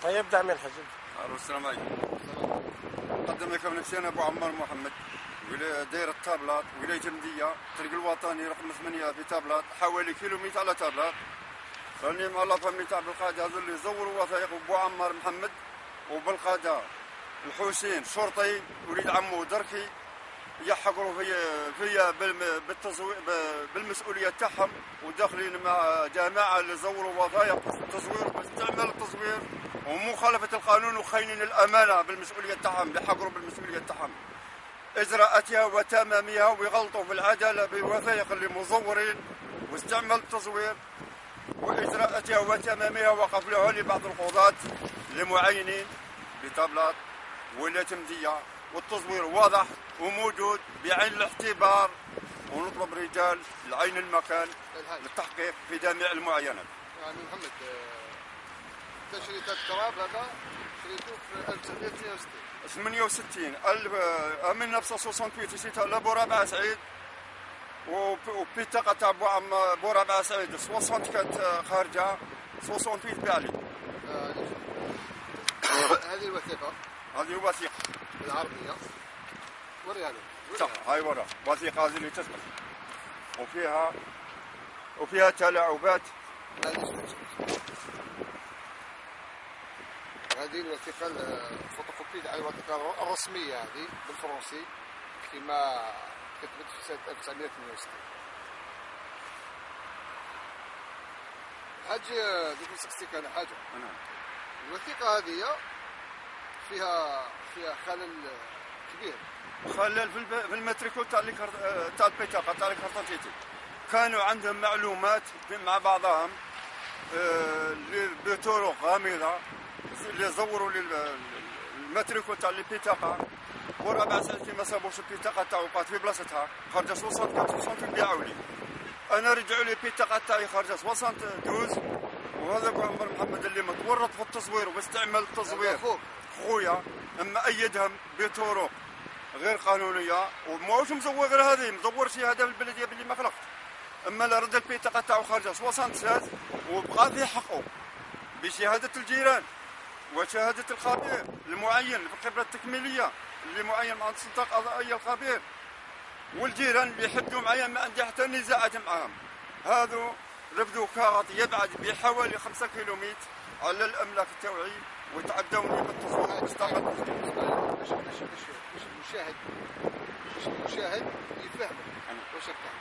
يبدأ من الحزب. الو السلام عليكم. نقدم لكم نفسي انا ابو عمار محمد، داير الطابلات، ولايه جمديه، الطريق الوطني رقم 8 في طابلات، حوالي كيلومتر على طابلات. راني مع لا فامي تاع بالقاده هذو اللي زوروا وثائق ابو عمار محمد، وبالقاده الحسين شرطي وليد عمو دركي يحقروا فيا بالمسؤوليه تاعهم، وداخلين مع جماعه اللي زوروا وثائق التزوير باستعمال التزوير ومخالفه القانون وخاينين الامانه بالمسؤوليه تاعهم، اللي حقروا بالمسؤوليه تاعهم اجراءاتها وتمامها، ويغلطوا في العداله بوثائق اللي مزورين واستعمال التزوير واجراءاتها وتمامها. وقف له لبعض القضاة لمعينين بطابلات ولاية جمدية، والتزوير واضح وموجود بعين الاعتبار، ونطلب رجال لعين المكان للتحقيق في جميع المعاينات. يعني محمد، تشريط التراب هذا شريته في 1968 من 1968 شريتها لابو رابعه سعيد، وبطاقة تاع بو رابعه سعيد 60 كانت خارجه 68 بالي. هذه الوثيقة، هذه وثيقة بالعربية، وريها لي. صح، هاي ورا وثيقة هذه اللي تثبت، وفيها تلاعبات. هذه الوثيقة الفوتوكوبي تاع الوثيقة الرسمية هذه بالفرنسي كما كتبت في سنة 1968. حاج دوك نسقسيك أنا حاجة. الوثيقة هذه فيها خلل كبير. خلل في الماتريكول تاع البطاقة تاع الكارتونتيتي. كانوا عندهم معلومات مع بعضهم بطرق غامضة اللي زوروا الماتريكول تاع البطاقة، ورابع سنتي ما سابوش البطاقة تاعو بقات في بلاصتها، خرجت 60 بيعوا لي. أنا رجعوا لي البطاقة تاعي خرجت 72، وهذا ابو عمر محمد اللي متورط في التصوير واستعمال التصوير خويا، اما ايدهم بطرق غير قانونيه، وماهوش مزور غير هذه، مزور شهاده من البلديه باللي ما خلقت. اما لا رد البطاقه تاعو خارجه 76 وبقى في حقه بشهاده الجيران وشهاده الخبير المعين في الخبره التكميليه اللي معين مع السلطه القضائيه الخبير، والجيران اللي يحدوا معايا ما عندي حتى نزاعات معاهم. هذو رفدوا كاغط يبعد بحوالي 5 كيلومتر على الاملاك التوعي، وتعدوني بالتصوير واستقبل باش المشاهد يفهم واش كان.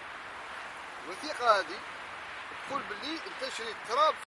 الوثيقة هذه تقول باللي انت شريت تراب